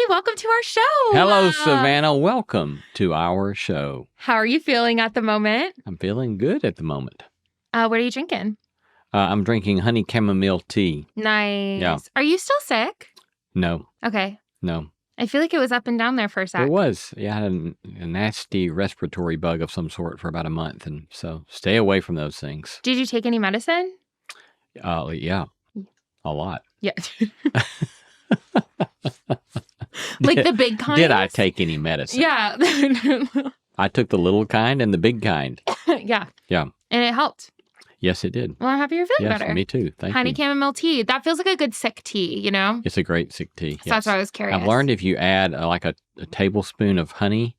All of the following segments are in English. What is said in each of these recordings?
welcome to our show. Hello, Savannah. Welcome to our show. How are you feeling at the moment? I'm feeling good at the moment. What are you drinking? I'm drinking honey chamomile tea. Nice. Yeah. Are you still sick? No. Okay. No. I feel like it was up and down there for a sec. It was. Yeah, I had a nasty respiratory bug of some sort for about a month, and so stay away from those things. Did you take any medicine? Yeah, a lot. Yeah. Like the big kind? Did I take any medicine? Yeah. I took the little kind and the big kind. Yeah. Yeah. And it helped. Yes, it did. Well, I'm happy you're feeling better. Me too. Thank Honey you. chamomile tea. That feels like a good sick tea, you know? It's a great sick tea. So that's why I was curious. I've learned if you add like a tablespoon of honey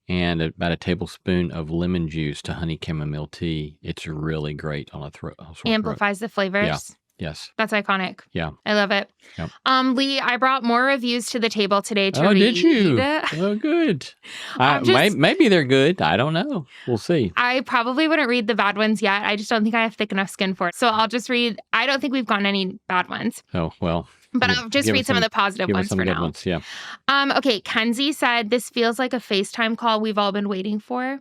and about a tablespoon of lemon juice to honey chamomile tea, it's really great on a throat. Amplifies the flavors. Yeah. Yes. That's iconic. Yeah. I love it. Yep. Lee, I brought more reviews to the table today to read. Oh, did you? Oh, good. Maybe they're good. I don't know. We'll see. I probably wouldn't read the bad ones yet. I just don't think I have thick enough skin for it. So I'll just read. I don't think we've gotten any bad ones. Oh, well. But I'll just read some of the positive ones for now. Ones, yeah. Okay. Kenzie said, this feels like a FaceTime call we've all been waiting for.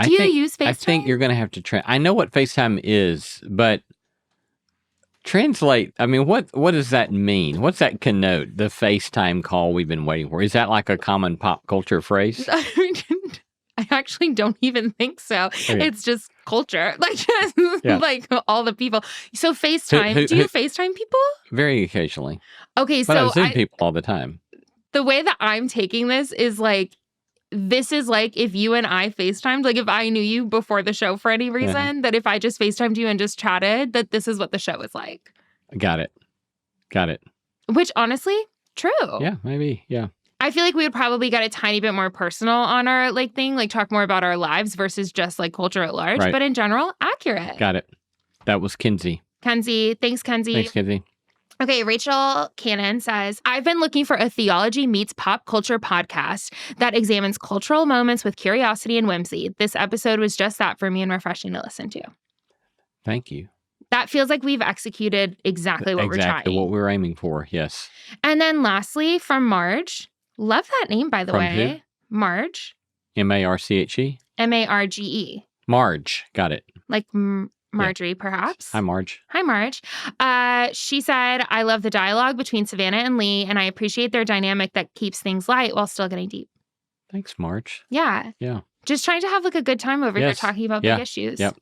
Do you use FaceTime? I think you're going to have to I know what FaceTime is, but translate. I mean, what does that mean? What's that connote? The FaceTime call we've been waiting for. Is that like a common pop culture phrase? I actually don't even think so. Okay. It's just culture. Like, like all the people. So FaceTime. Do you FaceTime people? Very occasionally. Okay, but I Zoom people all the time. The way that I'm taking this is like, this is like if you and I FaceTimed, like if I knew you before the show for any reason, that if I just FaceTimed you and just chatted, that this is what the show is like. Got it. Which honestly, true. Yeah, maybe. Yeah. I feel like we would probably get a tiny bit more personal on our thing, like talk more about our lives versus just like culture at large. Right. But in general, accurate. Got it. That was Kenzie. Thanks, Kenzie. Thanks, Kenzie. Okay, Rachel Cannon says, I've been looking for a theology meets pop culture podcast that examines cultural moments with curiosity and whimsy. This episode was just that for me and refreshing to listen to. Thank you. That feels like we've executed exactly what we're trying. Exactly what we're aiming for, yes. And then lastly, from Marge. Love that name, by the way. Who? Marge. M-A-R-C-H-E? M-A-R-G-E. Marge. Got it. Like Marjorie, perhaps. Hi, Marge. Hi, Marge. She said, I love the dialogue between Savannah and Lee, and I appreciate their dynamic that keeps things light while still getting deep. Thanks, Marge. Yeah. Yeah. Just trying to have like a good time over here talking about big issues. Yep.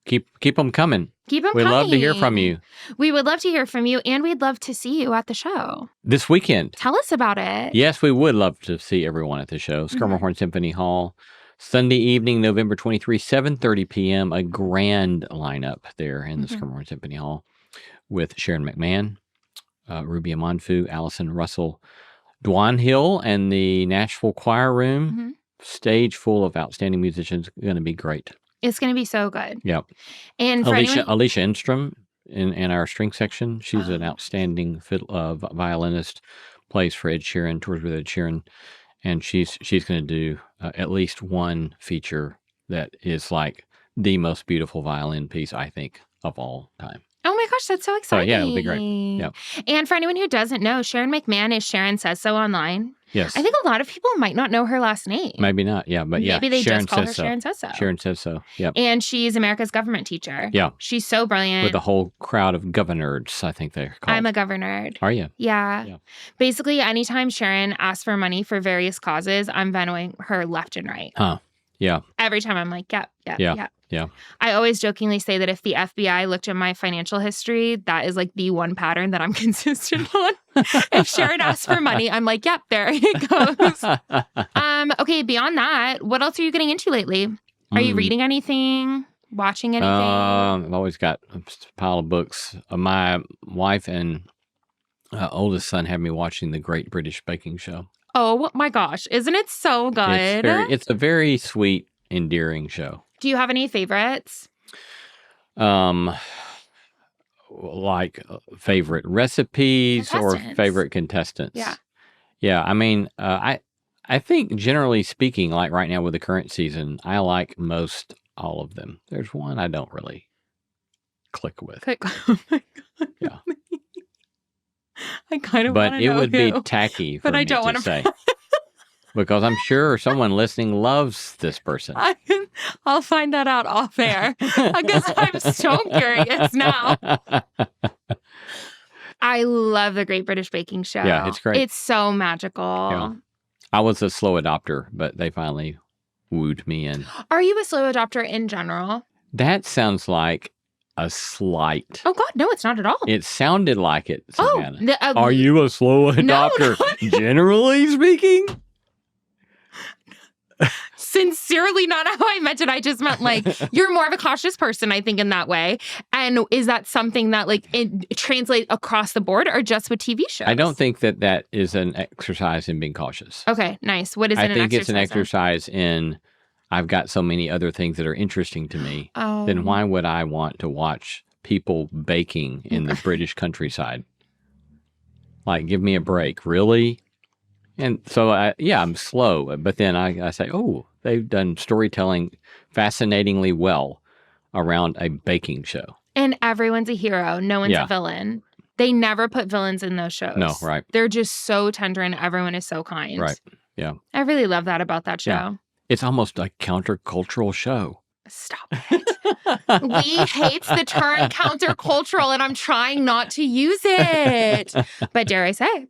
Keep them coming. Keep them coming. We'd love to hear from you. We would love to hear from you, and we'd love to see you at the show. This weekend. Tell us about it. Yes, we would love to see everyone at the show. Skirmerhorn Symphony Hall. Sunday evening, November 23, 7:30 p.m. A grand lineup there in the Skirmerhorn Symphony Hall with Sharon McMahon, Ruby Amonfu, Allison Russell, Dwan Hill, and the Nashville Choir Room. Stage full of outstanding musicians. Going to be great. It's going to be so good. Yep. And for Alicia Enstrom in our string section. She's an outstanding violinist, plays for Ed Sheeran, tours with Ed Sheeran. And she's going to do at least one feature that is like the most beautiful violin piece, I think, of all time. Oh my gosh, that's so exciting. Yeah, it'll be great. Yeah. And for anyone who doesn't know, Sharon McMahon is Sharon Says So online. Yes. I think a lot of people might not know her last name. Maybe not, yeah. But maybe they just call her Sharon Says So. Sharon Says So, yep. And she's America's government teacher. Yeah. She's so brilliant. With a whole crowd of governors, I think they're called. I'm a governor. Are you? Yeah. Basically, anytime Sharon asks for money for various causes, I'm Venmoing her left and right. Huh. Yeah. Every time I'm like, yep. Yeah. I always jokingly say that if the FBI looked at my financial history, that is like the one pattern that I'm consistent on. If Sharon asks for money, I'm like, yep, there it goes. Okay, beyond that, what else are you getting into lately? Are you reading anything? Watching anything? I've always got a pile of books. My wife and oldest son have me watching The Great British Baking Show. Oh my gosh, isn't it so good? It's a very sweet, endearing show. Do you have any favorites? Like favorite recipes or favorite contestants? Yeah. Yeah, I mean, I think generally speaking, like right now with the current season, I like most all of them. There's one I don't really click with. Oh my God. Yeah. I kind of But want to it know would who. be tacky for But I me don't to wanna- say. Because I'm sure someone listening loves this person. I'll find that out off air because I'm so curious now. I love the Great British Baking Show. Yeah, it's great. It's so magical. Yeah. I was a slow adopter, but they finally wooed me in. Are you a slow adopter in general? That sounds like a slight. Oh, God, no, it's not at all. It sounded like it, Savannah. Oh, Are you a slow adopter, generally speaking? Sincerely not how I meant it. I just meant like you're more of a cautious person, I think, in that way. And is that something that like it translates across the board or just with TV shows? I don't think that is an exercise in being cautious. Okay, nice. What is it? I think it's an exercise in I've got so many other things that are interesting to me. Then why would I want to watch people baking in the British countryside? Like, give me a break. Really? And so, I'm slow. But then I say, oh, they've done storytelling fascinatingly well around a baking show. And everyone's a hero. No one's a villain. They never put villains in those shows. No, right. They're just so tender and everyone is so kind. Right, yeah. I really love that about that show. Yeah. It's almost a countercultural show. Stop it. Lee hates the term countercultural, and I'm trying not to use it. But dare I say,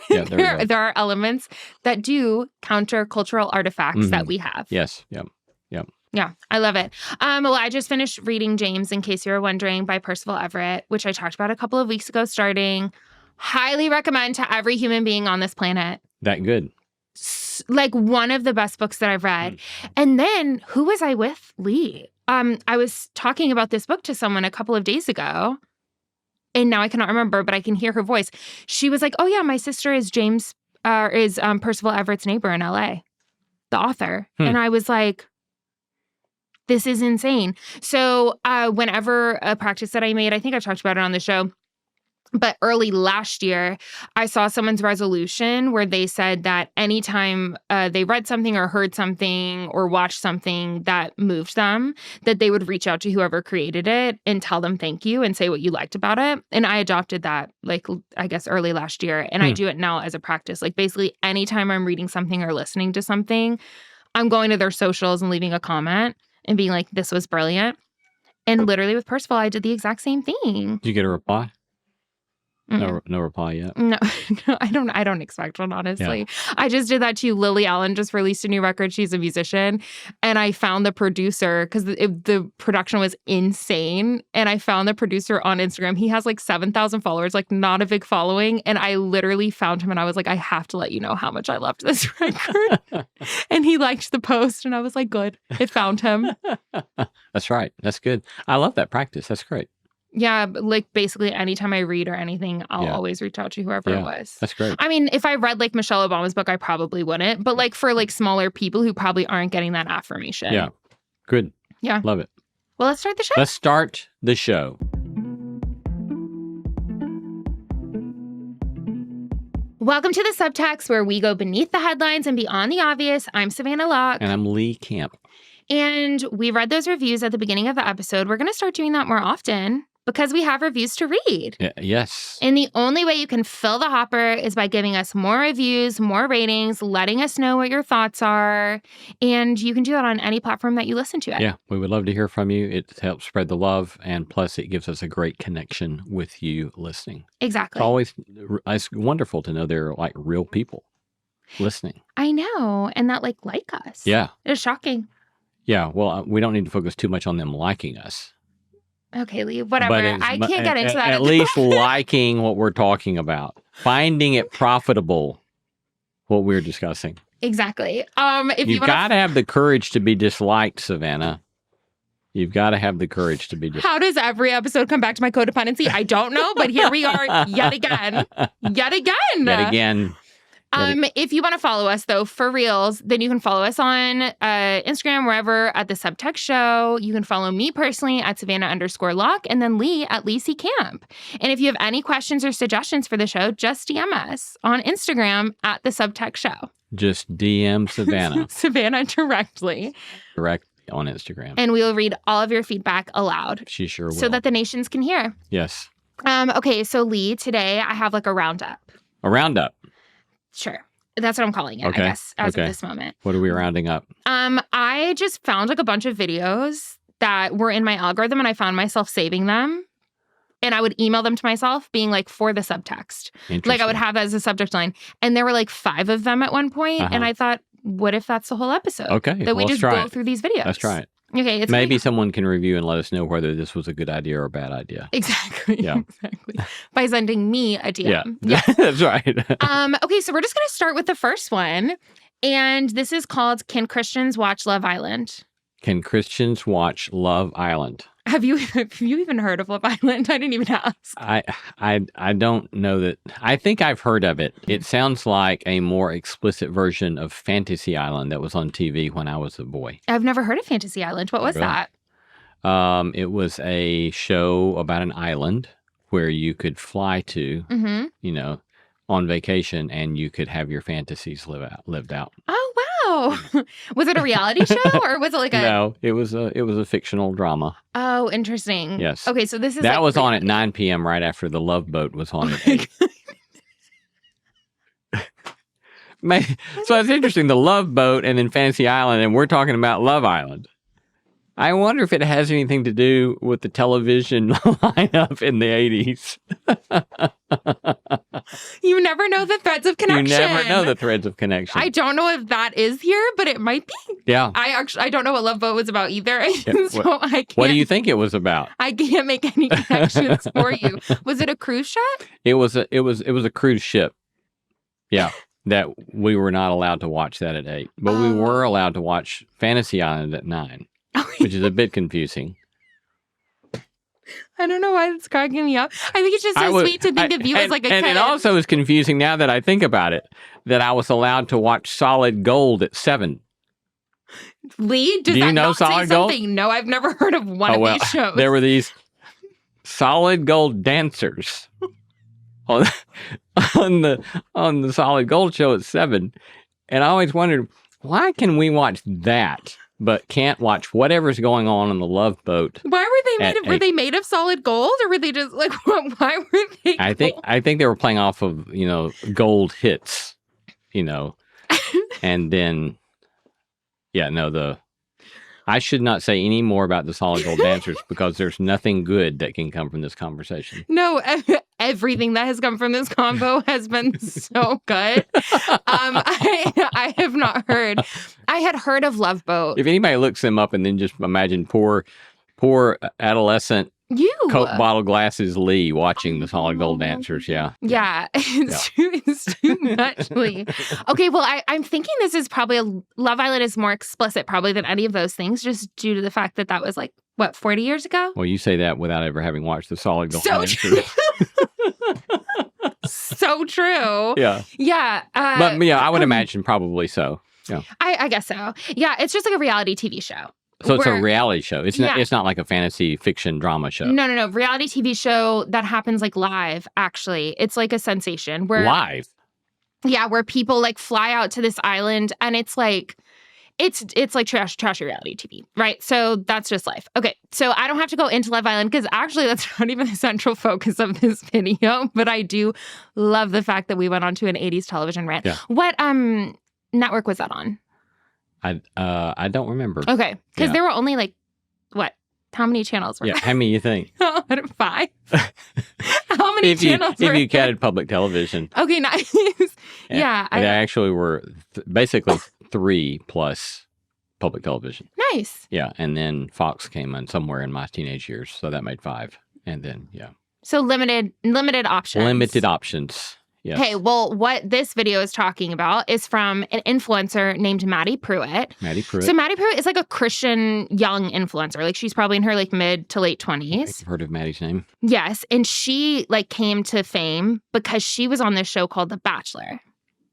there are elements that do countercultural artifacts that we have. Yes. Yep. Yeah, I love it. Well, I just finished reading James, in case you were wondering, by Percival Everett, which I talked about a couple of weeks ago starting. Highly recommend to every human being on this planet. That good. Like one of the best books that I've read. And then who was I with? Lee. I was talking about this book to someone a couple of days ago. And now I cannot remember, but I can hear her voice. She was like, oh yeah, my sister is Percival Everett's neighbor in LA, the author. And I was like, this is insane. So whenever a practice that I made, I think I've talked about it on the show, but early last year, I saw someone's resolution where they said that anytime they read something or heard something or watched something that moved them, that they would reach out to whoever created it and tell them thank you and say what you liked about it. And I adopted that, like, I guess early last year. And I do it now as a practice. Like, basically, anytime I'm reading something or listening to something, I'm going to their socials and leaving a comment and being like, this was brilliant. And literally with Percival, I did the exact same thing. Did you get a reply? No reply yet. No, I don't expect one, honestly. Yeah. I just did that too. Lily Allen just released a new record. She's a musician. And I found the producer because the production was insane. And I found the producer on Instagram. He has like 7,000 followers, like not a big following. And I literally found him and I was like, I have to let you know how much I loved this record. And he liked the post. And I was like, good. It found him. That's right. That's good. I love that practice. That's great. Yeah, like basically anytime I read or anything, I'll always reach out to whoever it was. That's great. I mean, if I read like Michelle Obama's book, I probably wouldn't. But like for like smaller people who probably aren't getting that affirmation. Yeah. Good. Yeah. Love it. Well, let's start the show. Let's start the show. Welcome to the Subtext, where we go beneath the headlines and beyond the obvious. I'm Savannah Locke. And I'm Lee Camp. And we read those reviews at the beginning of the episode. We're going to start doing that more often because we have reviews to read. Yes. And the only way you can fill the hopper is by giving us more reviews, more ratings, letting us know what your thoughts are. And you can do that on any platform that you listen to it. Yeah, we would love to hear from you. It helps spread the love. And plus, it gives us a great connection with you listening. Exactly. It's wonderful to know they're like real people listening. I know. And that like us. Yeah. It's shocking. Yeah. Well, we don't need to focus too much on them liking us. Okay, Lee, whatever. I can't get into that. At least liking what we're talking about. Finding it profitable, what we're discussing. Exactly. You've got to have the courage to be disliked, Savannah. You've got to have the courage to be disliked. How does every episode come back to my codependency? I don't know, but here we are yet again. Yet again. If you want to follow us, though, for reals, then you can follow us on Instagram, wherever, at the Subtext Show. You can follow me personally at Savannah_Locke, and then Lee at Lee C. Camp. And if you have any questions or suggestions for the show, just DM us on Instagram at the Subtext Show. Just DM Savannah. Savannah directly. Direct on Instagram. And we will read all of your feedback aloud. She sure will. So that the nations can hear. Yes. Okay, so Lee, today I have like a roundup. A roundup. Sure. That's what I'm calling it, Okay. I guess, as Okay. of this moment. What are we rounding up? I just found like a bunch of videos that were in my algorithm and I found myself saving them. And I would email them to myself being like, for the subtext. Like I would have that as a subject line. And there were like 5 of them at one point, And I thought, what if that's the whole episode? Okay. That we just go through these videos. Let's try it. Okay. Maybe someone can review and let us know whether this was a good idea or a bad idea. Exactly. Yeah. Exactly. By sending me a DM. Yeah. That's right. Okay. So we're just going to start with the first one. And this is called Can Christians Watch Love Island? Can Christians watch Love Island? Have you even heard of Love Island? I didn't even ask. I don't know that. I think I've heard of it. It sounds like a more explicit version of Fantasy Island that was on TV when I was a boy. I've never heard of Fantasy Island. What was that? It was a show about an island where you could fly to, on vacation, and you could have your fantasies lived out. Oh wow! Was it a reality show or was it like a? No, it was a fictional drama. Oh, interesting. Yes. Okay, so this is that was on at 9 p.m. right after The Love Boat was on at 8. So it's interesting. The Love Boat and then Fantasy Island, and we're talking about Love Island. I wonder if it has anything to do with the television lineup in the 80s. You never know the threads of connection. You never know the threads of connection. I don't know if that is here, but it might be. Yeah. I don't know what Love Boat was about either. I can't. What do you think it was about? I can't make any connections for you. Was it a cruise ship? It was a cruise ship. Yeah. That we were not allowed to watch that at 8. But we were allowed to watch Fantasy Island at 9. Which is a bit confusing. I don't know why it's cracking me up. I think it's just so sweet to think of you as like a kid. And it also is confusing now that I think about it, that I was allowed to watch Solid Gold at 7. Lee, do you know Solid Gold? No, I've never heard of one of these shows. There were these Solid Gold dancers on the Solid Gold show at 7. And I always wondered, why can we watch that but can't watch whatever's going on the Love Boat? Why were they made of? Were they made of solid gold, or were they just like? Why were they? I think they were playing off of gold hits, and then I should not say any more about the Solid Gold dancers because there's nothing good that can come from this conversation. No, everything that has come from this combo has been so good. I have not heard. I had heard of Love Boat. If anybody looks them up and then just imagine poor adolescent Coke bottle glasses Lee watching the Solid Gold dancers. Yeah. Yeah. It's too much, Lee. Okay. Well, I'm thinking this is probably Love Island is more explicit probably than any of those things, just due to the fact that was like, 40 years ago? Well, you say that without ever having watched the Solid Gold dancers. So true. Yeah. Yeah. But yeah, I would imagine probably so. Yeah. I guess so. Yeah. It's just like a reality TV show. So it's a reality show. It's not like a fantasy fiction drama show. No. Reality TV show that happens like live, actually. It's like a sensation. Live? Yeah, where people like fly out to this island and it's like trashy reality TV, right? So that's just life. Okay, so I don't have to go into Love Island because actually that's not even the central focus of this video, but I do love the fact that we went on to an 80s television rant. Yeah. What network was that on? I don't remember. Okay, because there were only like, what? How many channels were there? How many you think? 5? How many channels were there? If you counted public television. Okay, nice. Yeah. They actually were basically 3 plus public television. Nice. Yeah, and then Fox came in somewhere in my teenage years, so that made 5. And then, yeah. So limited options. Limited options. Yes. Okay, well, what this video is talking about is from an influencer named Maddie Pruitt. So Maddie Pruitt is like a Christian young influencer. Like she's probably in her like mid to late 20s. I've heard of Maddie's name. Yes, and she like came to fame because she was on this show called The Bachelor.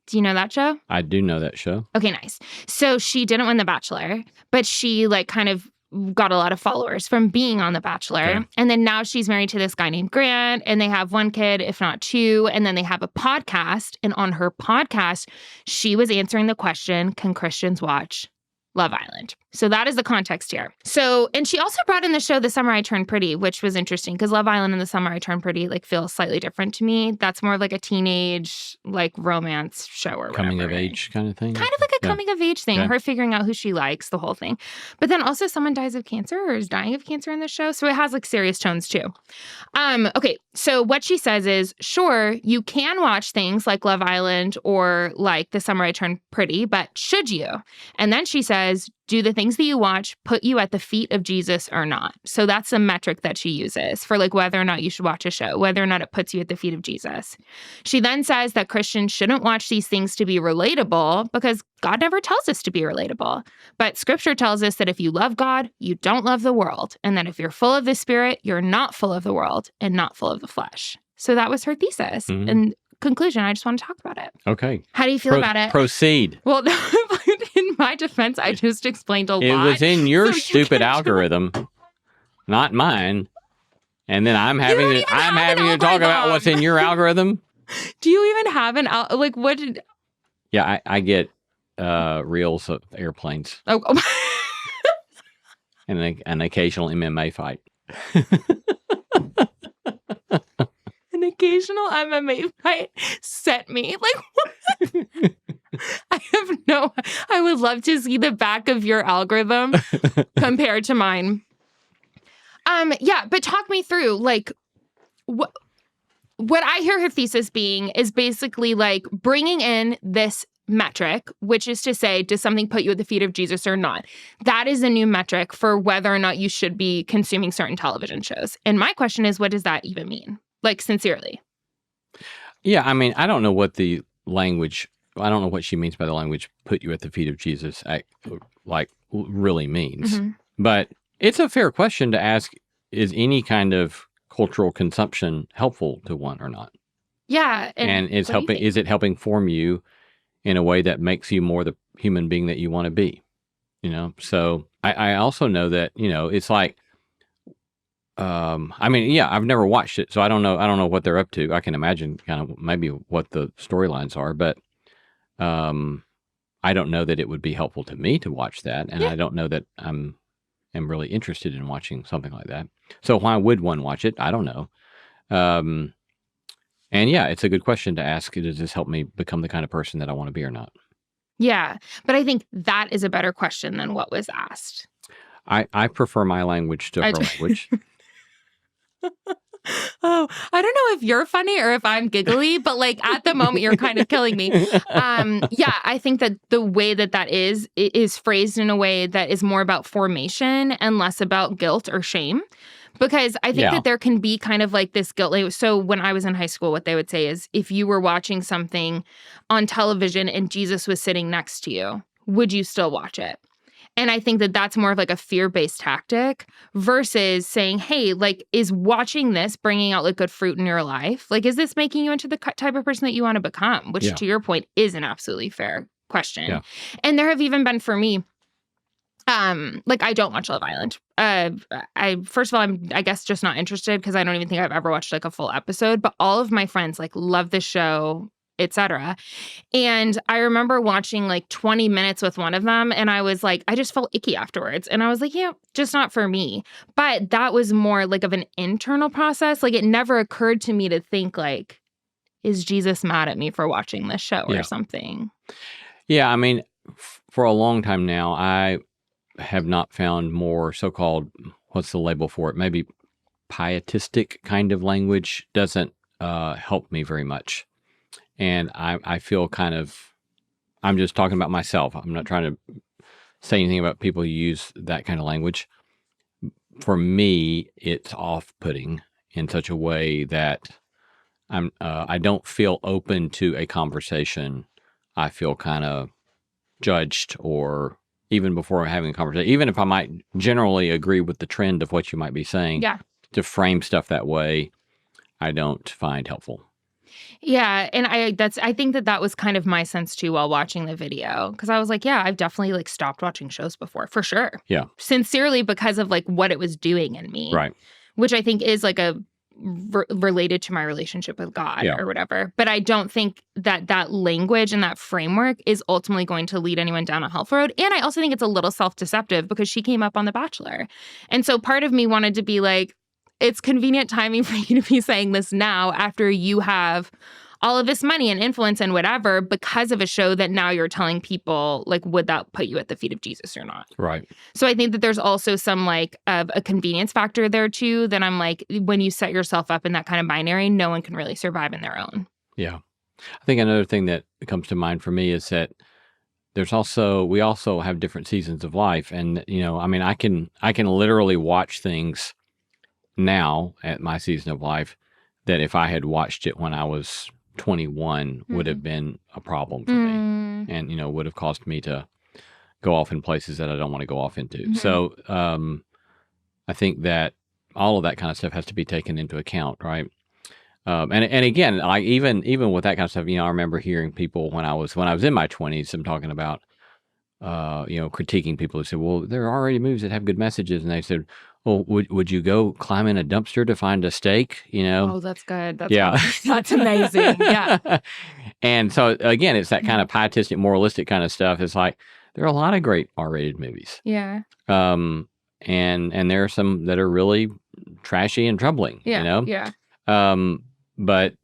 Do you know that show? I do know that show. Okay, nice. So she didn't win The Bachelor, but she like kind of got a lot of followers from being on The Bachelor. Okay. And then now she's married to this guy named Grant, and they have 1 kid, if not 2. And then they have a podcast. And on her podcast, she was answering the question, can Christians watch Love Island? So that is the context here. So, and she also brought in the show The Summer I Turned Pretty, which was interesting because Love Island and The Summer I Turned Pretty like feel slightly different to me. That's more of like a teenage like romance show or whatever. Coming of age kind of thing? Kind of like a coming of age thing, her figuring out who she likes, the whole thing. But then also someone dies of cancer or is dying of cancer in the show. So it has like serious tones too. Okay, so what she says is, sure, you can watch things like Love Island or like The Summer I Turned Pretty, but should you? And then she says, do the things that you watch put you at the feet of Jesus or not? So that's the metric that she uses for like whether or not you should watch a show, whether or not it puts you at the feet of Jesus. She then says that Christians shouldn't watch these things to be relatable because God never tells us to be relatable. But scripture tells us that if you love God, you don't love the world. And that if you're full of the Spirit, you're not full of the world and not full of the flesh. So that was her thesis. Mm-hmm. And conclusion, I just want to talk about it. Okay. How do you feel about it? Proceed. Well, in my defense, I just explained a lot. It was in your stupid algorithm, not mine. And then I'm having to talk about what's in your algorithm. Do you even have an like what did? Yeah, I get reels of airplanes. Oh. And an occasional MMA fight. An occasional MMA fight set me. Like, what? I would love to see the back of your algorithm compared to mine. Yeah, but talk me through, like, what I hear her thesis being is basically like bringing in this metric, which is to say, does something put you at the feet of Jesus or not? That is a new metric for whether or not you should be consuming certain television shows. And my question is, what does that even mean? Like, sincerely. Yeah, I mean, I don't know what the language, I don't know what she means by the language, put you at the feet of Jesus, like, really means. Mm-hmm. But it's a fair question to ask, is any kind of cultural consumption helpful to one or not? Yeah. And is it helping form you in a way that makes you more the human being that you want to be? You know, so I also know that, you know, it's like, I mean, yeah, I've never watched it, so I don't know what they're up to. I can imagine kind of maybe what the storylines are, but I don't know that it would be helpful to me to watch that, and I don't know that am really interested in watching something like that. So why would one watch it? I don't know. And yeah, it's a good question to ask. Does this help me become the kind of person that I want to be or not? Yeah, but I think that is a better question than what was asked. I prefer my language to her language. Oh, I don't know if you're funny or if I'm giggly, but like at the moment you're kind of killing me. Yeah, I think that the way that is phrased in a way that is more about formation and less about guilt or shame. Because I think that there can be kind of like this guilt. Like, so when I was in high school, what they would say is if you were watching something on television and Jesus was sitting next to you, would you still watch it? And I think that that's more of like a fear-based tactic versus saying, hey, like, is watching this bringing out like good fruit in your life? Like, is this making you into the type of person that you want to become? Which to your point is an absolutely fair question. Yeah. And there have even been for me, like I don't watch Love Island. First of all, I'm I guess just not interested because I don't even think I've ever watched like a full episode, but all of my friends like love the show, etc. And I remember watching like 20 minutes with one of them and I was like, I just felt icky afterwards. And I was like, yeah, just not for me. But that was more like of an internal process. Like it never occurred to me to think like, is Jesus mad at me for watching this show or something? Yeah, I mean, for a long time now, I have not found more so-called, what's the label for it? Maybe pietistic kind of language doesn't help me very much. And I feel kind of, I'm just talking about myself. I'm not trying to say anything about people who use that kind of language. For me, it's off-putting in such a way that I don't feel open to a conversation. I feel kind of judged, or even before having a conversation, even if I might generally agree with the trend of what you might be saying, to frame stuff that way, I don't find helpful. Yeah, and I think that was kind of my sense too while watching the video, because I was like, yeah, I've definitely like stopped watching shows before, for sure. Yeah, sincerely because of like what it was doing in me, right? Which I think is like related to my relationship with God Yeah. or whatever. But I don't think that language and that framework is ultimately going to lead anyone down a healthful road. And I also think it's a little self-deceptive because she came up on The Bachelor. And so part of me wanted to be like, it's convenient timing for you to be saying this now after you have all of this money and influence and whatever because of a show that now you're telling people, like, would that put you at the feet of Jesus or not? Right. So I think that there's also some like of a convenience factor there too, that I'm like, when you set yourself up in that kind of binary, no one can really survive in their own. Yeah. I think another thing that comes to mind for me is that we also have different seasons of life. And, I mean, I can literally watch things now at my season of life that if I had watched it when I was 21 would have been a problem for me and, would have caused me to go off in places that I don't want to go off into. So I think that all of that kind of stuff has to be taken into account, right? And again, like even with that kind of stuff, I remember hearing people when I was in my 20s, I'm talking about, critiquing people who said, well, there are already movies that have good messages. And they said, well, would you go climb in a dumpster to find a steak? Oh, that's good. That's Yeah. That's amazing. Yeah. And so again, it's that kind of pietistic, moralistic kind of stuff. It's like, there are a lot of great R-rated movies. Yeah. And there are some that are really trashy and troubling, Yeah. Yeah. But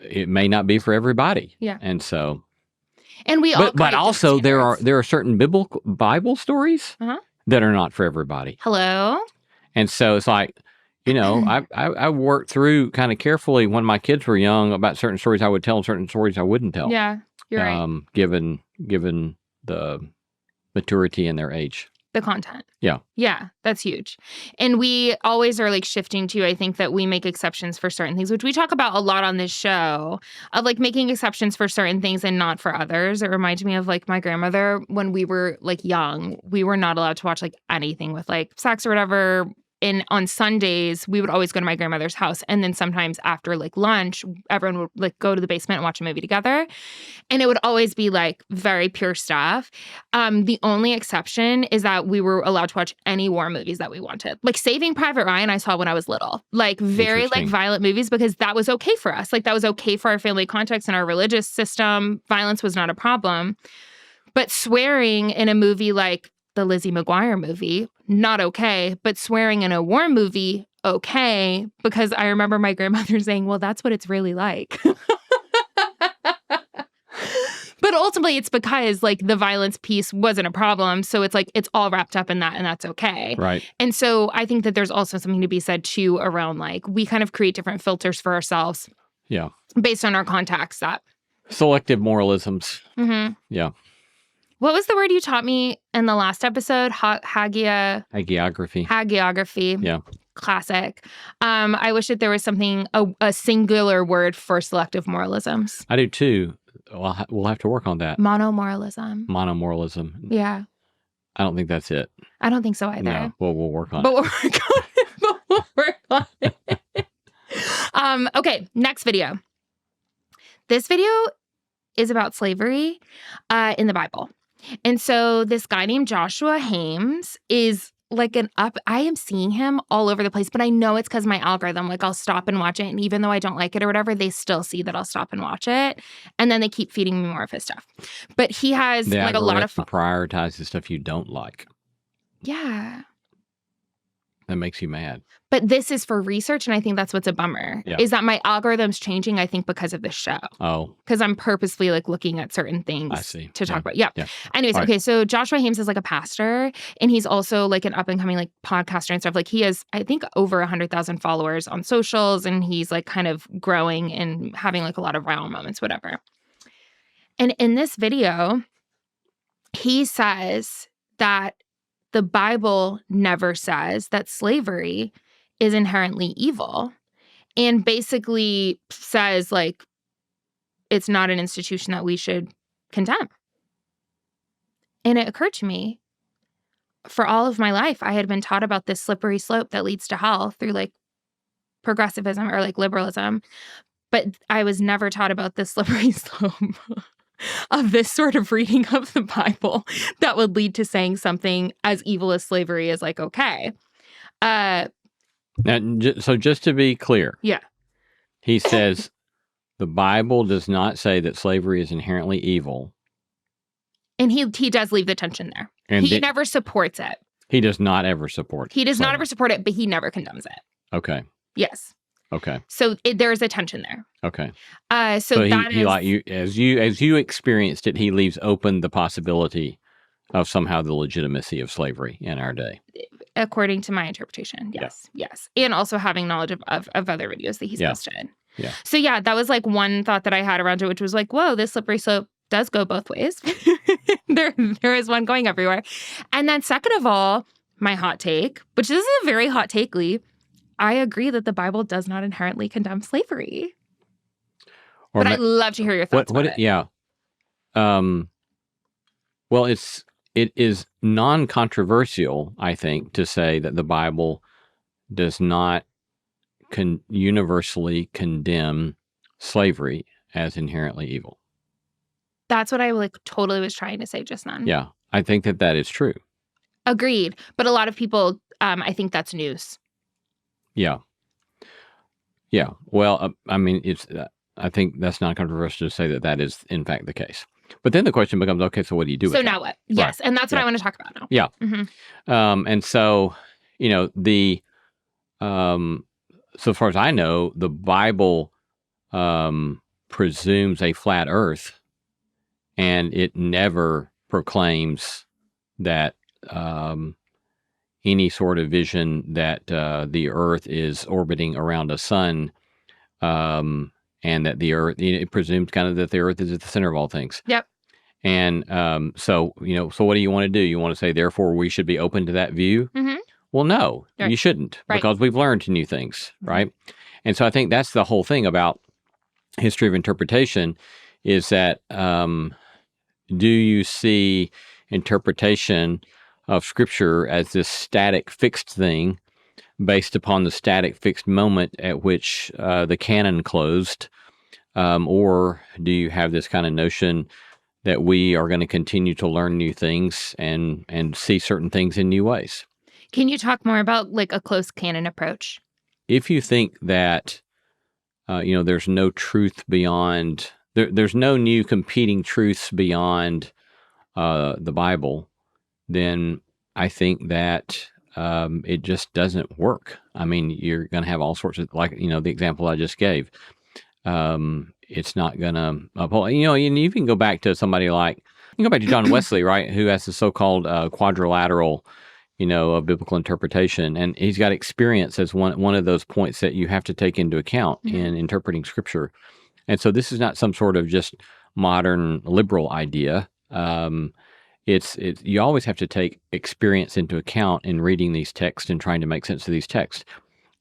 it may not be for everybody. Yeah. And so, and we all, but also there are certain Bible stories that are not for everybody. Hello. And so it's like, I worked through kind of carefully when my kids were young about certain stories I would tell and certain stories I wouldn't tell. Yeah, you're right. Given the maturity and their age. The content. Yeah. Yeah, that's huge. And we always are like shifting to, I think that we make exceptions for certain things, which we talk about a lot on this show, of like making exceptions for certain things and not for others. It reminds me of like my grandmother when we were like young, we were not allowed to watch like anything with like sex or whatever. And on Sundays, we would always go to my grandmother's house. And then sometimes after like lunch, everyone would like go to the basement and watch a movie together. And it would always be like very pure stuff. The only exception is that we were allowed to watch any war movies that we wanted. Like Saving Private Ryan, I saw when I was little. Like very like violent movies because that was okay for us. Like that was okay for our family context and our religious system. Violence was not a problem. But swearing in a movie like the Lizzie McGuire movie, not okay, but swearing in a war movie, okay, because I remember my grandmother saying, well, that's what it's really like. But ultimately, it's because like the violence piece wasn't a problem. So it's like it's all wrapped up in that and that's okay. Right. And so I think that there's also something to be said too around like we kind of create different filters for ourselves. Yeah. Based on our context. That selective moralisms. Mm-hmm. Yeah. What was the word you taught me in the last episode? Hagiography. Hagiography. Yeah. Classic. I wish that there was something, a singular word for selective moralisms. I do too. We'll have to work on that. Monomoralism. Monomoralism. Yeah. I don't think that's it. I don't think so either. No. Well, we'll work on it. We'll work on it. Okay, next video. This video is about slavery in the Bible. And so this guy named Joshua Hames is like I am seeing him all over the place, but I know it's because my algorithm, like I'll stop and watch it. And even though I don't like it or whatever, they still see that I'll stop and watch it. And then they keep feeding me more of his stuff. But he has like a lot of prioritize the stuff you don't like. Yeah. That makes you mad. But this is for research, and I think that's what's a bummer, is that my algorithm's changing, I think, because of this show. Oh. Because I'm purposefully, like, looking at certain things to talk about. Yeah. Anyways, All okay, so Joshua Hames is, like, a pastor, and he's also, like, an up-and-coming, like, podcaster and stuff. Like, he has, I think, over 100,000 followers on socials, and he's, like, kind of growing and having, like, a lot of viral moments, whatever. And in this video, he says that the Bible never says that slavery is inherently evil, and basically says, like, it's not an institution that we should condemn. And it occurred to me, for all of my life, I had been taught about this slippery slope that leads to hell through, like, progressivism or, like, liberalism. But I was never taught about this slippery slope of this sort of reading of the Bible that would lead to saying something as evil as slavery is, like, okay. Now, so just to be clear, Yeah. he says the Bible does not say that slavery is inherently evil. And he does leave the tension there. And he never supports it. He does not ever support He does slavery. not ever support it, but he never condemns it. Okay. Yes. Okay. So there is a tension there. Okay. So that he is like you as you experienced it, he leaves open the possibility of somehow the legitimacy of slavery in our day. according to my interpretation. Yes. Yeah. Yes. And also having knowledge of other videos that he's posted. Yeah. So yeah, that was like one thought that I had around it, which was like, whoa, this slippery slope does go both ways. there is one going everywhere. And then second of all, my hot take, which this is a very hot take, Lee, I agree that the Bible does not inherently condemn slavery. But I'd love to hear your thoughts about it. Yeah. Well, it is non-controversial, I think, to say that the Bible does not universally condemn slavery as inherently evil. That's what I totally was trying to say just then. Yeah, I think that is true. Agreed. But a lot of people, I think that's news. Yeah. Yeah. Well, I mean, I think that's not controversial to say that is in fact the case. But then the question becomes, okay, so what do you do with it? So now what? Yes. Right. And that's what I want to talk about now. Yeah. Mm-hmm. And so, so far as I know, the Bible presumes a flat earth, and it never proclaims that any sort of vision that the earth is orbiting around a sun, and that the earth, it presumes kind of that the earth is at the center of all things. Yep. And so what do you want to do? You want to say, therefore, we should be open to that view? Mm-hmm. Well, no, right. You shouldn't, because we've learned new things, right? And so I think that's the whole thing about history of interpretation is that do you see interpretation of Scripture as this static, fixed thing based upon the static, fixed moment at which the canon closed? Or do you have this kind of notion that we are going to continue to learn new things and see certain things in new ways? Can you talk more about a closed canon approach? If you think that, there's no truth beyond, there's no new competing truths beyond the Bible, then I think that it just doesn't work. I mean, you're going to have all sorts of, the example I just gave. It's not going to uphold, and you can go back to somebody like, you can go back to John Wesley, right, who has the so-called quadrilateral, of biblical interpretation. And he's got experience as one of those points that you have to take into account in interpreting Scripture. And so this is not some sort of just modern liberal idea. It's you always have to take experience into account in reading these texts and trying to make sense of these texts.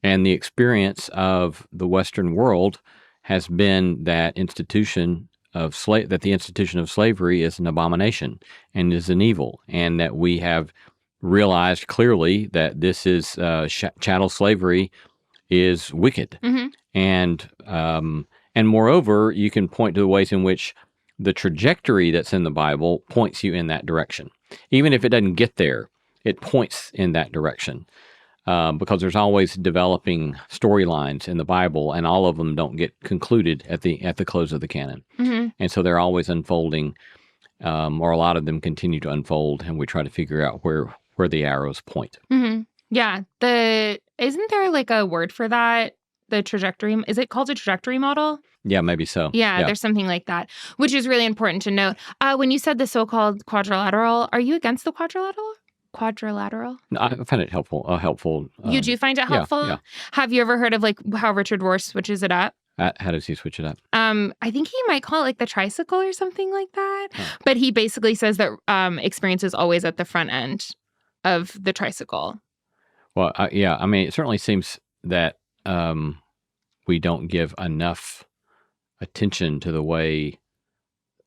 And the experience of the Western world has been that the institution of slavery is an abomination and is an evil, and that we have realized clearly that this is chattel slavery is wicked. Mm-hmm. And moreover, you can point to the ways in which the trajectory that's in the Bible points you in that direction. Even if it doesn't get there, it points in that direction. Because there's always developing storylines in the Bible, and all of them don't get concluded at the close of the canon. Mm-hmm. And so they're always unfolding, or a lot of them continue to unfold, and we try to figure out where the arrows point. Mm-hmm. Yeah. Isn't there a word for that? The trajectory, is it called a trajectory model? Yeah, maybe so. Yeah, there's something like that, which is really important to note. When you said the so-called quadrilateral, are you against the quadrilateral? No, I find it helpful. You do find it helpful? Yeah. Have you ever heard of how Richard Rohr switches it up? How does he switch it up? I think he might call it the tricycle or something like that. Oh. But he basically says that experience is always at the front end of the tricycle. Well, yeah. I mean, it certainly seems that we don't give enough attention to the way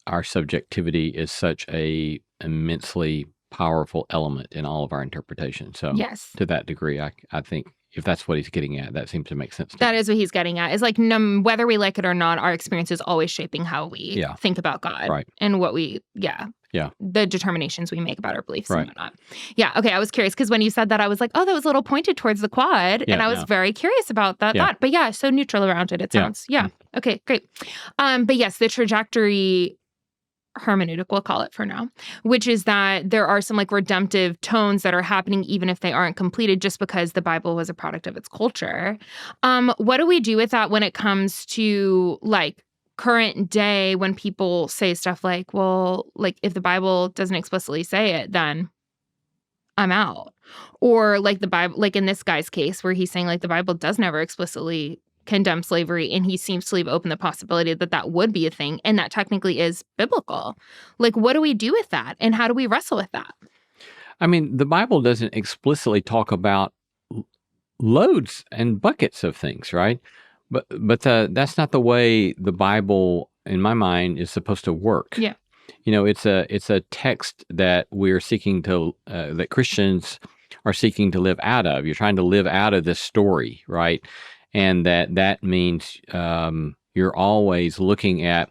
our subjectivity is such a immensely powerful element in all of our interpretation. So Yes. to that degree, I think if that's what he's getting at, that seems to make sense to That me. is what he's getting at. Is like whether we like it or not, our experience is always shaping how we think about God. Right. And what we, the determinations we make about our beliefs and whatnot. Yeah. Okay. I was curious because when you said that, I was like, oh, that was a little pointed towards the quad. And I was very curious about that thought. But yeah, so neutral around it, it sounds. Yeah. Okay, great. But yes, the trajectory hermeneutic, we'll call it for now, which is that there are some like redemptive tones that are happening even if they aren't completed just because the Bible was a product of its culture. What do we do with that when it comes to like current day when people say stuff like, well, like if the Bible doesn't explicitly say it, then I'm out. Or like the Bible, like in this guy's case where he's saying like the Bible does never explicitly condemn slavery, and he seems to leave open the possibility that that would be a thing, and that technically is biblical. Like, what do we do with that, and how do we wrestle with that? I mean, the Bible doesn't explicitly talk about loads and buckets of things, right? But that's not the way the Bible, in my mind, is supposed to work. Yeah. You know, it's a text that we're seeking to, that Christians are seeking to live out of. You're trying to live out of this story, right? And that means you're always looking at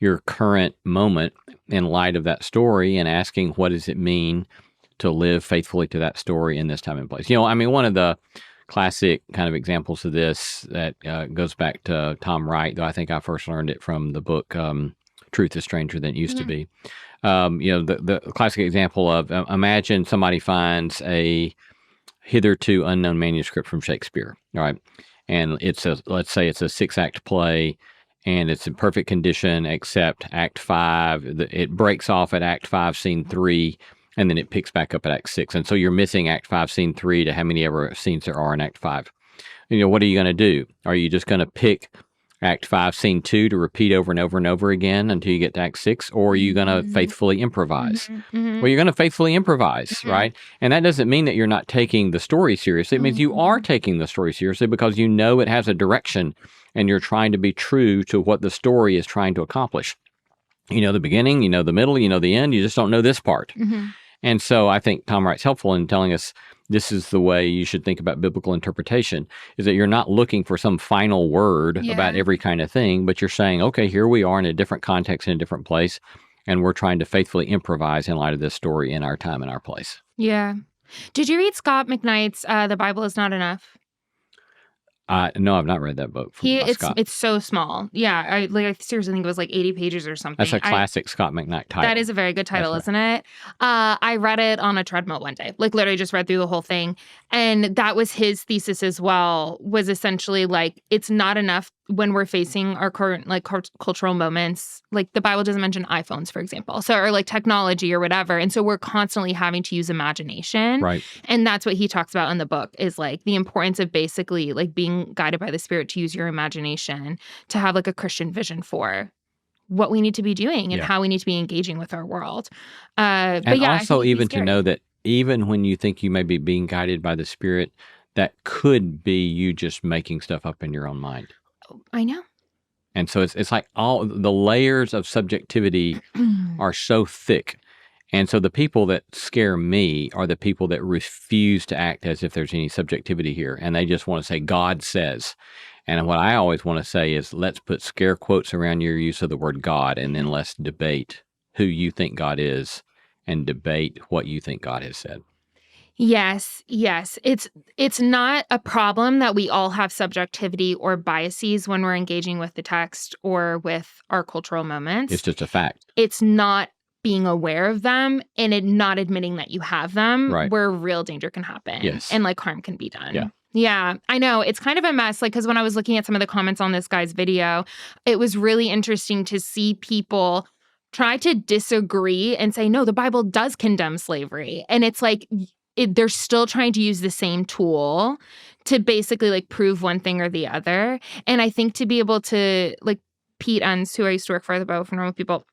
your current moment in light of that story and asking, what does it mean to live faithfully to that story in this time and place? You know, I mean, one of the classic kind of examples of this that goes back to Tom Wright, though I think I first learned it from the book Truth is Stranger Than It Used to Be. You know, the classic example of imagine somebody finds a hitherto unknown manuscript from Shakespeare, all right? And let's say it's a 6-act play, and it's in perfect condition except Act 5. It breaks off at Act 5, Scene 3, and then it picks back up at Act 6. And so you're missing Act 5, Scene 3 to how many ever scenes there are in Act 5. You know, what are you going to do? Are you just going to pick Act 5, Scene 2 to repeat over and over and over again until you get to Act 6? Or are you going to faithfully improvise? Well, you're going to faithfully improvise, right? And that doesn't mean that you're not taking the story seriously. It means you are taking the story seriously because you know it has a direction and you're trying to be true to what the story is trying to accomplish. You know the beginning, you know the middle, you know the end, you just don't know this part. And so I think Tom Wright's helpful in telling us this is the way you should think about biblical interpretation, is that you're not looking for some final word about every kind of thing, but you're saying, okay, here we are in a different context, in a different place, and we're trying to faithfully improvise in light of this story in our time and our place. Yeah. Did you read Scott McKnight's The Bible Is Not Enough? No, I've not read that book from Scott. It's so small. Yeah, I seriously think it was like 80 pages or something. That's a classic Scott McKnight title. That is a very good title, isn't it? I read it on a treadmill one day, like literally just read through the whole thing. And that was his thesis as well, was essentially like, it's not enough when we're facing our current like cultural moments. Like the Bible doesn't mention iPhones, for example, so or like technology or whatever. And so we're constantly having to use imagination. Right. And that's what he talks about in the book, is like the importance of basically like being guided by the Spirit to use your imagination to have like a Christian vision for what we need to be doing and how we need to be engaging with our world. And also even to know that even when you think you may be being guided by the Spirit, that could be you just making stuff up in your own mind. I know. And so it's like all the layers of subjectivity are so thick. And so the people that scare me are the people that refuse to act as if there's any subjectivity here. And they just want to say, God says. And what I always want to say is, let's put scare quotes around your use of the word God, and then let's debate who you think God is and debate what you think God has said. Yes. It's not a problem that we all have subjectivity or biases when we're engaging with the text or with our cultural moments. It's just a fact. It's not being aware of them and not admitting that you have them, where real danger can happen. Yes. And like harm can be done. Yeah, I know. It's kind of a mess. Like, because when I was looking at some of the comments on this guy's video, it was really interesting to see people try to disagree and say, no, the Bible does condemn slavery. And it's like, they're still trying to use the same tool to basically like prove one thing or the other. And I think to be able to, like, Pete Enns, who I used to work for, the Bible for Normal People,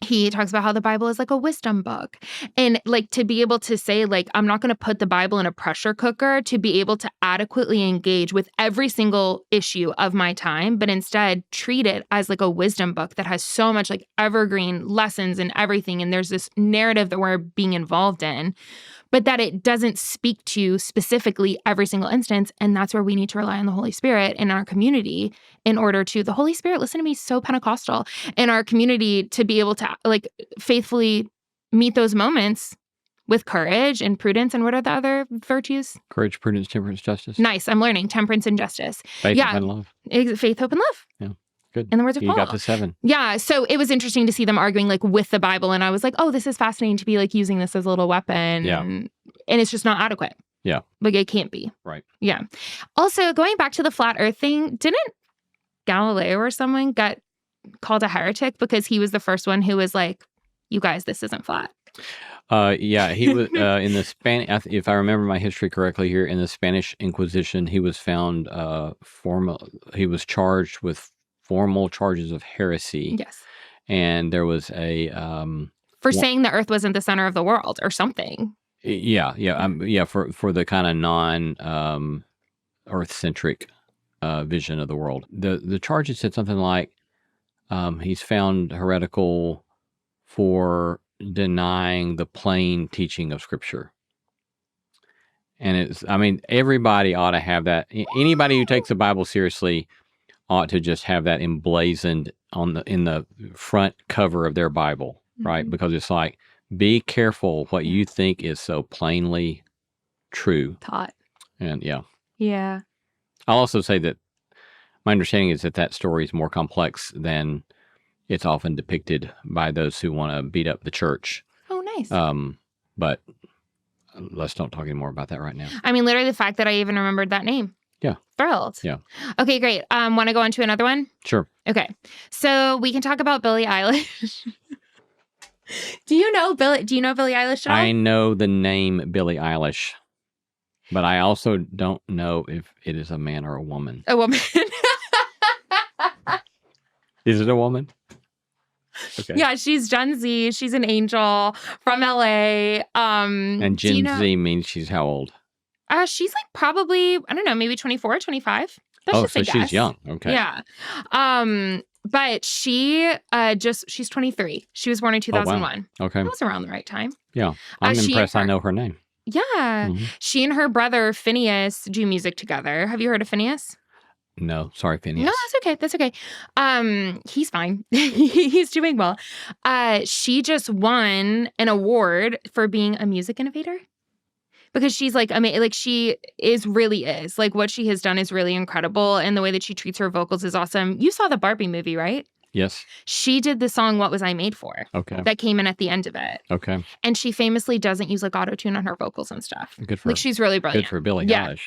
He talks about how the Bible is like a wisdom book. And like to be able to say, like, I'm not going to put the Bible in a pressure cooker, to be able to adequately engage with every single issue of my time, but instead treat it as like a wisdom book that has so much like evergreen lessons and everything. And there's this narrative that we're being involved in, but that it doesn't speak to specifically every single instance. And that's where we need to rely on the Holy Spirit in our community in order to, the Holy Spirit, listen to me, so Pentecostal, in our community to be able to like faithfully meet those moments with courage and prudence. And what are the other virtues? Courage, prudence, temperance, justice. Nice. I'm learning temperance and justice. Faith, hope, and love. Faith, hope, and love. Yeah. Good. In the words of You Paul. got the 7. Yeah. So it was interesting to see them arguing like with the Bible. And I was like, oh, this is fascinating to be like using this as a little weapon. Yeah. And it's just not adequate. Yeah. Like it can't be. Right. Yeah. Also, going back to the flat earth thing, didn't Galileo or someone get called a heretic because he was the first one who was like, you guys, this isn't flat? Yeah, he was in the Spanish. If I remember my history correctly, here in the Spanish Inquisition, he was found He was charged with formal charges of heresy. Yes. And there was a for saying the Earth wasn't the center of the world or something. Yeah, for the kind of non Earth centric vision of the world. The charges said something like he's found heretical for denying the plain teaching of Scripture. And everybody ought to have that. Anybody who takes the Bible seriously ought to just have that emblazoned in the front cover of their Bible, right? Mm-hmm. Because it's like, be careful what you think is so plainly true. Taught. And yeah. Yeah. I'll also say that my understanding is that story is more complex than it's often depicted by those who want to beat up the church. Oh, nice. But let's don't talk anymore about that right now. Literally the fact that I even remembered that name. Yeah. Thrilled. Yeah. Okay, great. Want to go on to another one? Sure. Okay. So we can talk about Billie Eilish. Do you know Billie Eilish at all? I know the name Billie Eilish, but I also don't know if it is a man or a woman. A woman. Is it a woman? Okay. Yeah, she's Gen Z. She's an angel from LA. And Gen Z means she's how old? She's like probably, I don't know, maybe 24, 25. So she's young. Okay. Yeah. But she's 23. She was born in 2001. Oh, wow. Okay. That was around the right time. Yeah. I'm impressed I know her name. Yeah. Mm-hmm. She and her brother Phineas do music together. Have you heard of Phineas? No, sorry, Phineas. No, that's okay. He's fine. He's doing well. She just won an award for being a music innovator. Because she's like, she really is. Like, what she has done is really incredible. And the way that she treats her vocals is awesome. You saw the Barbie movie, right? Yes. She did the song What Was I Made For? Okay. That came in at the end of it. Okay. And she famously doesn't use like auto-tune on her vocals and stuff. Good for her. She's really brilliant. Good for Billie Eilish.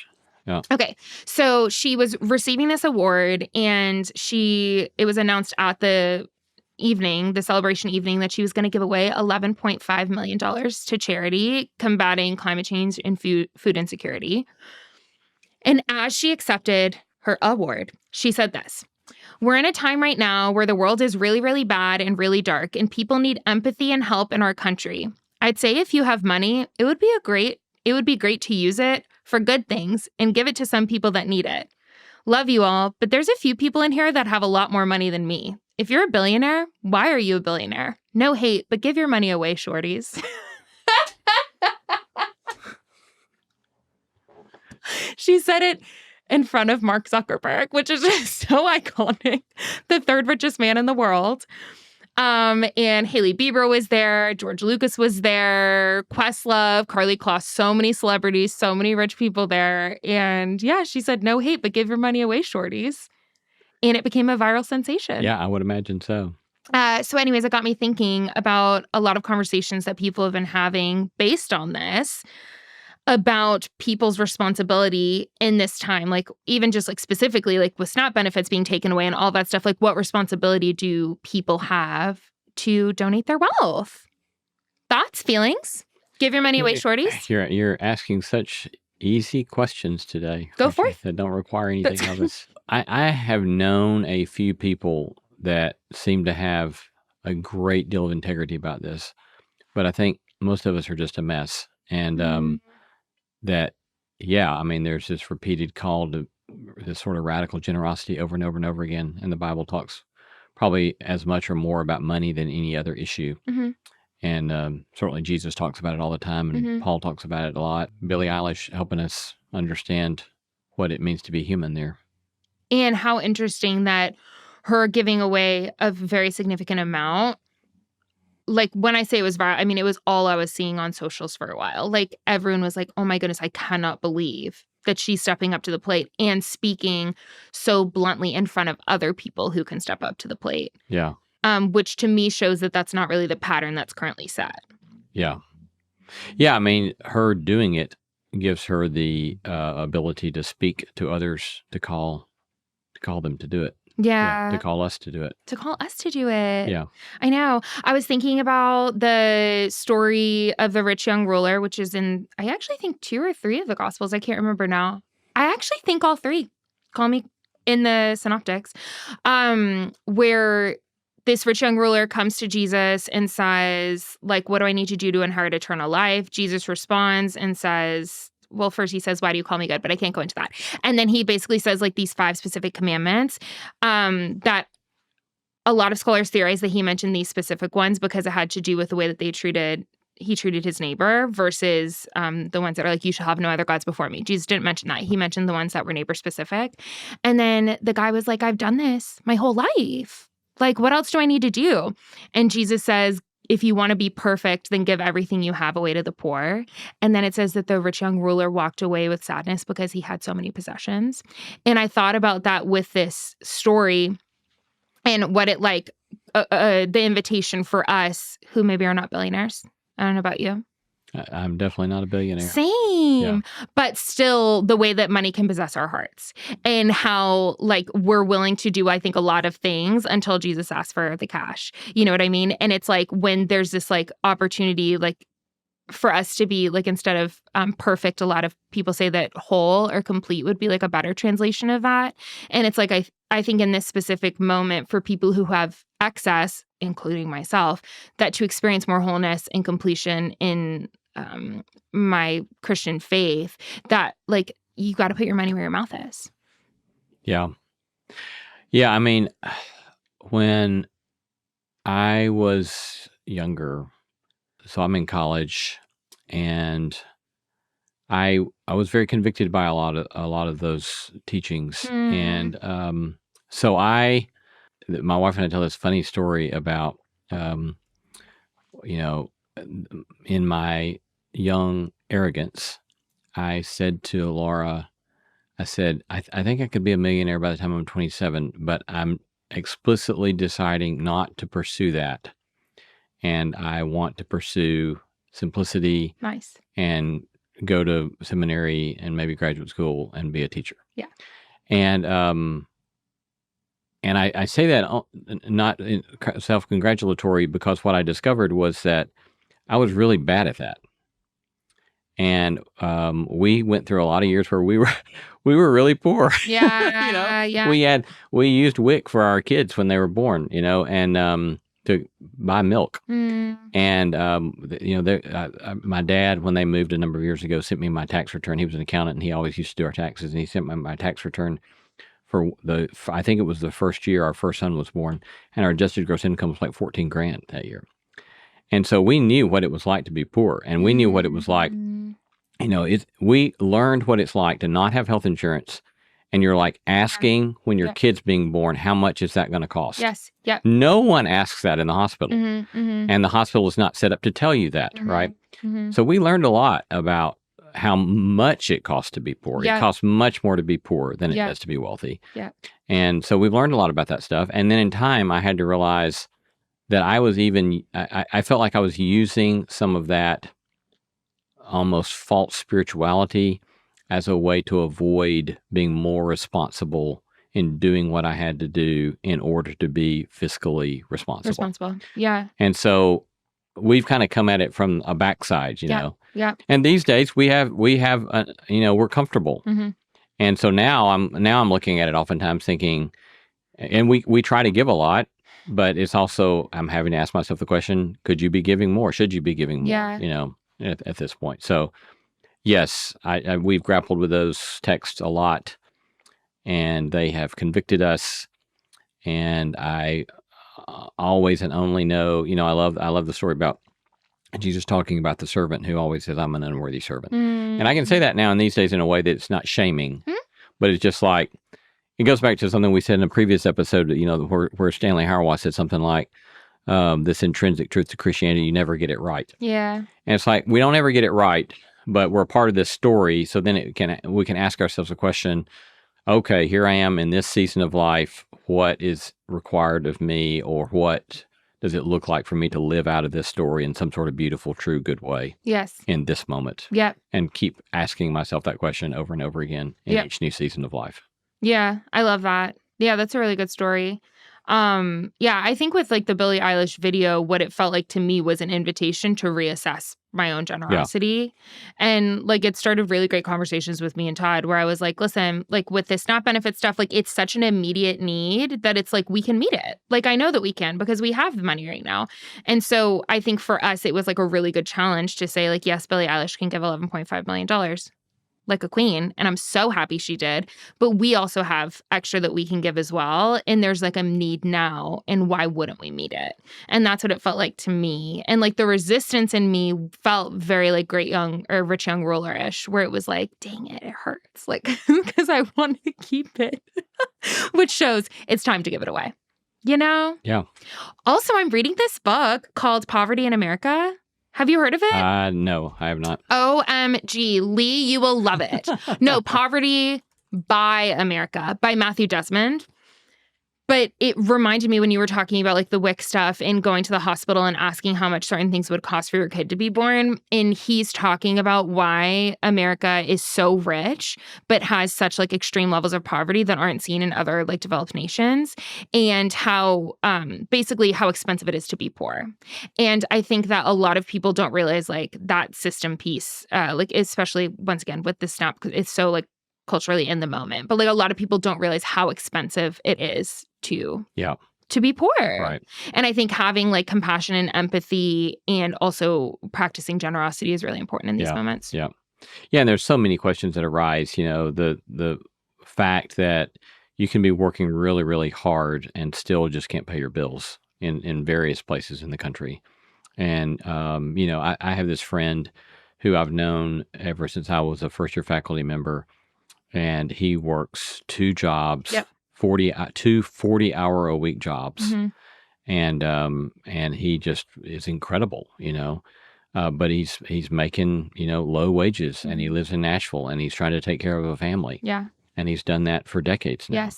Yeah. Okay. So she was receiving this award and it was announced at the celebration evening, that she was going to give away $11.5 million to charity combating climate change and food insecurity. And as she accepted her award, she said this: "We're in a time right now where the world is really, really bad and really dark, and people need empathy and help in our country. I'd say if you have money, it would be great to use it for good things and give it to some people that need it. Love you all, but there's a few people in here that have a lot more money than me. If you're a billionaire, why are you a billionaire? No hate, but give your money away, shorties." She said it in front of Mark Zuckerberg, which is just so iconic. The third richest man in the world. And Hailey Bieber was there. George Lucas was there. Questlove, Karlie Kloss, so many celebrities, so many rich people there. And yeah, she said, no hate, but give your money away, shorties. And it became a viral sensation. Yeah, I would imagine so. So anyways, it got me thinking about a lot of conversations that people have been having based on this, about people's responsibility in this time. Like even just like specifically like with SNAP benefits being taken away and all that stuff, like what responsibility do people have to donate their wealth? Thoughts, feelings? Give your money away, shorties? You're asking such easy questions today. Go forth. That don't require anything of us. I have known a few people that seem to have a great deal of integrity about this. But I think most of us are just a mess. And that, yeah, I mean, there's this repeated call to this sort of radical generosity over and over and over again. And the Bible talks probably as much or more about money than any other issue. Mm-hmm. And certainly Jesus talks about it all the time, and Paul talks about it a lot. Billie Eilish helping us understand what it means to be human there. And how interesting that her giving away a very significant amount, like when I say it was viral, I mean, it was all I was seeing on socials for a while. Like everyone was like, oh my goodness, I cannot believe that she's stepping up to the plate and speaking so bluntly in front of other people who can step up to the plate. Yeah. Which to me shows that that's not really the pattern that's currently set. Yeah. Yeah, I mean, her doing it gives her the ability to speak to others, to call them to do it. Yeah. To call us to do it. To call us to do it. Yeah. I know. I was thinking about the story of the rich young ruler, which is in, I actually think 2 or 3 of the Gospels. I can't remember now. I actually think all 3. Call me in the synoptics. Where this rich young ruler comes to Jesus and says, like, what do I need to do to inherit eternal life? Jesus responds and says, well, first he says, why do you call me good? But I can't go into that. And then he basically says like these 5 specific commandments that a lot of scholars theorize that he mentioned these specific ones because it had to do with the way that he treated his neighbor versus the ones that are like, you shall have no other gods before me. Jesus didn't mention that. He mentioned the ones that were neighbor specific. And then the guy was like, I've done this my whole life. Like, what else do I need to do? And Jesus says, if you want to be perfect, then give everything you have away to the poor. And then it says that the rich young ruler walked away with sadness because he had so many possessions. And I thought about that with this story and what it like, the invitation for us who maybe are not billionaires. I don't know about you. I'm definitely not a billionaire. Same. Yeah. But still the way that money can possess our hearts and how like we're willing to do, I think, a lot of things until Jesus asks for the cash. You know what I mean? And it's like when there's this like opportunity, like for us to be like, instead of perfect, a lot of people say that whole or complete would be like a better translation of that. And it's like, I think in this specific moment for people who have excess, including myself, that to experience more wholeness and completion in my Christian faith, that like you got to put your money where your mouth is. Yeah. Yeah. I mean, when I was younger, so I'm in college, and I was very convicted by a lot of those teachings. And so my wife and I tell this funny story about, in my young arrogance, I said to Laura, I think I could be a millionaire by the time I'm 27, but I'm explicitly deciding not to pursue that. And I want to pursue simplicity. Nice. And go to seminary and maybe graduate school and be a teacher. Yeah. And I say that not self-congratulatory, because what I discovered was that I was really bad at that. And we went through a lot of years where we were really poor. Yeah. Yeah. We used WIC for our kids when they were born, and to buy milk. And my dad, when they moved a number of years ago, sent me my tax return. He was an accountant, and he always used to do our taxes. And he sent me my tax return for I think it was the first year our first son was born, and our adjusted gross income was like $14,000 that year. And so we knew what it was like to be poor, and we knew what it was like. We learned what it's like to not have health insurance, and you're like asking when your kid's being born, how much is that going to cost? Yes. Yep. No one asks that in the hospital, and the hospital is not set up to tell you that, right? So we learned a lot about how much it costs to be poor. It costs much more to be poor than it does to be wealthy. Yeah. And so we've learned a lot about that stuff. And then in time, I had to realize that I felt like I was using some of that almost false spirituality as a way to avoid being more responsible in doing what I had to do in order to be fiscally responsible. Yeah. And so we've kind of come at it from a backside, know. Yeah. And these days we have we're comfortable. And so now I'm looking at it oftentimes thinking, and we try to give a lot, But it's also, I'm having to ask myself the question, could you be giving more? Should you be giving more? Yeah. At this point. So yes, we've grappled with those texts a lot, and they have convicted us. And I always and only know, I love the story about Jesus talking about the servant who always says, I'm an unworthy servant. And I can say that now in these days in a way that it's not shaming, but it's just like, it goes back to something we said in a previous episode, where Stanley Hauerwas said something like, this intrinsic truth to Christianity, you never get it right. Yeah. And it's like, we don't ever get it right, but we're a part of this story. So then we can ask ourselves a question, okay, here I am in this season of life. What is required of me, or what does it look like for me to live out of this story in some sort of beautiful, true, good way? Yes. In this moment. Yep. And keep asking myself that question over and over again in each new season of life. Yeah, I love that. Yeah, that's a really good story. I think with like the Billie Eilish video, what it felt like to me was an invitation to reassess my own generosity. Yeah. And like it started really great conversations with me and Todd where I was like, listen, like with this SNAP benefit stuff, like it's such an immediate need that it's like we can meet it. Like I know that we can because we have the money right now. And so I think for us, it was like a really good challenge to say like, yes, Billie Eilish can give $11.5 million. Like a queen. And I'm so happy she did. But we also have extra that we can give as well. And there's like a need now. And why wouldn't we meet it? And that's what it felt like to me. And like the resistance in me felt very like rich young ruler-ish, where it was like, dang it hurts. Like, because I want to keep it, which shows it's time to give it away. Yeah. Also, I'm reading this book called Poverty in America. Have you heard of it? No, I have not. OMG, Lee, you will love it. No, Poverty by America by Matthew Desmond. But it reminded me when you were talking about like the WIC stuff and going to the hospital and asking how much certain things would cost for your kid to be born. And he's talking about why America is so rich, but has such like extreme levels of poverty that aren't seen in other like developed nations, and how basically how expensive it is to be poor. And I think that a lot of people don't realize like that system piece, like especially once again with the SNAP, because it's so like culturally in the moment. But like a lot of people don't realize how expensive it is to be poor. Right. And I think having like compassion and empathy and also practicing generosity is really important in these moments. Yeah. And there's so many questions that arise, the fact that you can be working really, really hard and still just can't pay your bills in various places in the country. And, I have this friend who I've known ever since I was a first-year faculty member, and he works two jobs, 40-hour-a-week jobs, and he just is incredible, but he's making low wages, and he lives in Nashville, and he's trying to take care of a family, and he's done that for decades now.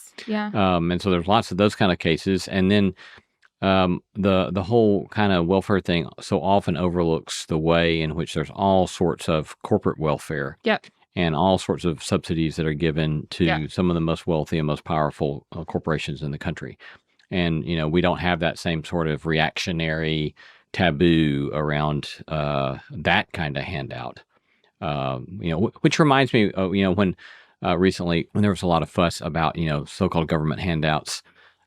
And so there's lots of those kind of cases, and then the whole kind of welfare thing so often overlooks the way in which there's all sorts of corporate welfare. And all sorts of subsidies that are given to some of the most wealthy and most powerful corporations in the country. And, we don't have that same sort of reactionary taboo around that kind of handout. Which reminds me, when recently, when there was a lot of fuss about, so-called government handouts,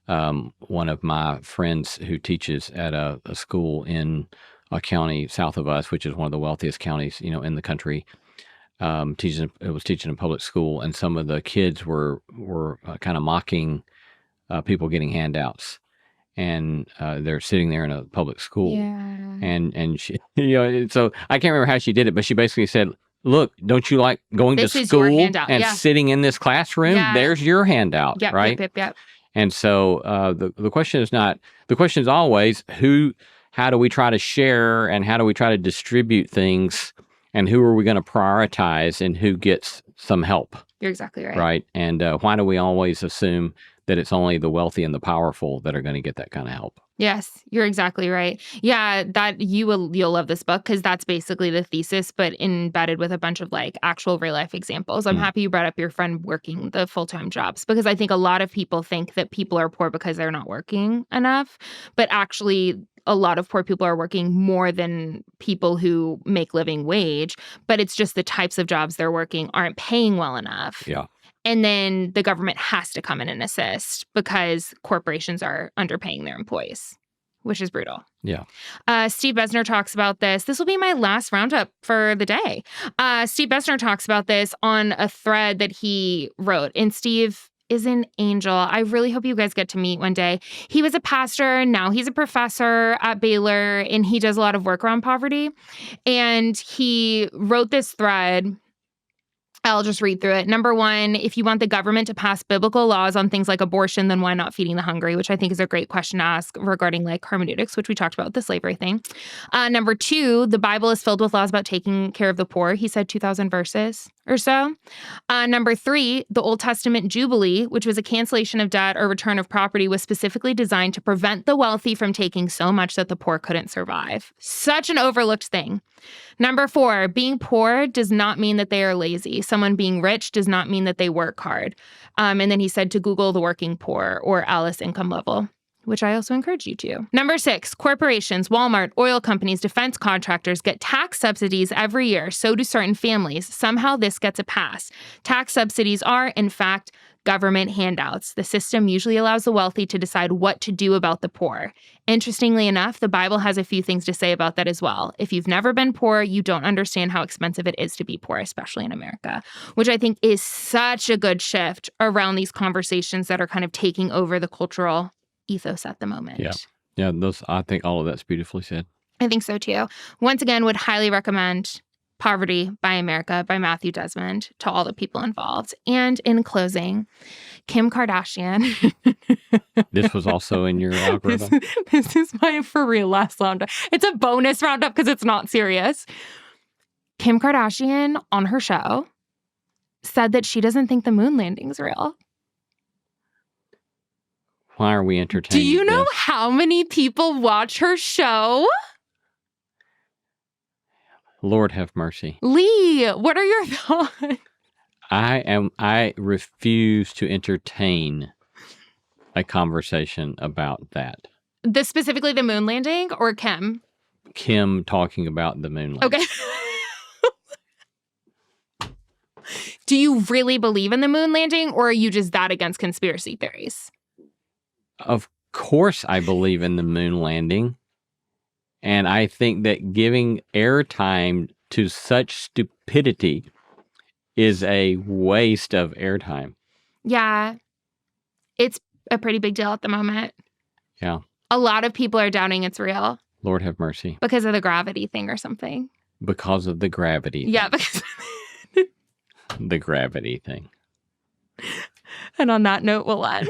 one of my friends who teaches at a school in a county south of us, which is one of the wealthiest counties, in the country, was teaching in public school, and some of the kids were kind of mocking people getting handouts, and they're sitting there in a public school, and she, so I can't remember how she did it, but she basically said, "Look, don't you like going to school and sitting in this classroom? There's your handout, right?" Yep. And so the question is always how do we try to share, and how do we try to distribute things? And who are we going to prioritize, and who gets some help? You're exactly right. Right. And why do we always assume that it's only the wealthy and the powerful that are going to get that kind of help? Yes, you're exactly right. Yeah, that you'll love this book because that's basically the thesis, but embedded with a bunch of like actual real life examples. I'm happy you brought up your friend working the full-time jobs, because I think a lot of people think that people are poor because they're not working enough, but actually a lot of poor people are working more than people who make living wage, but it's just the types of jobs they're working aren't paying well enough. And then the government has to come in and assist because corporations are underpaying their employees, which is brutal. Yeah. Steve Besner talks about this. This will be my last roundup for the day. Steve Besner talks about this on a thread that he wrote. And Steve is an angel. I really hope you guys get to meet one day. He was a pastor. Now he's a professor at Baylor, and he does a lot of work around poverty. And he wrote this thread. I'll just read through it. Number one, if you want the government to pass biblical laws on things like abortion, then why not feeding the hungry? Which I think is a great question to ask regarding like hermeneutics, which we talked about with the slavery thing. Number two, the Bible is filled with laws about taking care of the poor. He said 2,000 verses or so. Number three, the Old Testament Jubilee, which was a cancellation of debt or return of property, was specifically designed to prevent the wealthy from taking so much that the poor couldn't survive. Such an overlooked thing. Number four, being poor does not mean that they are lazy. Someone being rich does not mean that they work hard. And then he said to Google the working poor or Alice income level, which I also encourage you to. Number six, corporations, Walmart, oil companies, defense contractors get tax subsidies every year. So do certain families. Somehow this gets a pass. Tax subsidies are, in fact, government handouts. The system usually allows the wealthy to decide what to do about the poor. Interestingly enough, the Bible has a few things to say about that as well. If you've never been poor, you don't understand how expensive it is to be poor, especially in America, which I think is such a good shift around these conversations that are kind of taking over the cultural ethos at the moment. Yeah. Yeah. I think all of that's beautifully said. I think so too. Once again, would highly recommend Poverty by America by Matthew Desmond to all the people involved. And in closing, Kim Kardashian. This was also in your algorithm? This is my for real last roundup. It's a bonus roundup because it's not serious. Kim Kardashian on her show said that she doesn't think the moon landing's real. Why are we entertaining Do you know this? how many people watch her show? Lord have mercy. Lee, what are your thoughts? I refuse to entertain a conversation about that. Specifically the moon landing or Kim? Kim talking about the moon landing. Okay. Do you really believe in the moon landing, or are you just that against conspiracy theories? Of course I believe in the moon landing. And I think that giving airtime to such stupidity is a waste of airtime. Yeah. It's a pretty big deal at the moment. Yeah. A lot of people are doubting it's real. Lord have mercy. Because of the gravity thing or something. Because of the gravity. Yeah, because the gravity thing. And on that note, we'll end.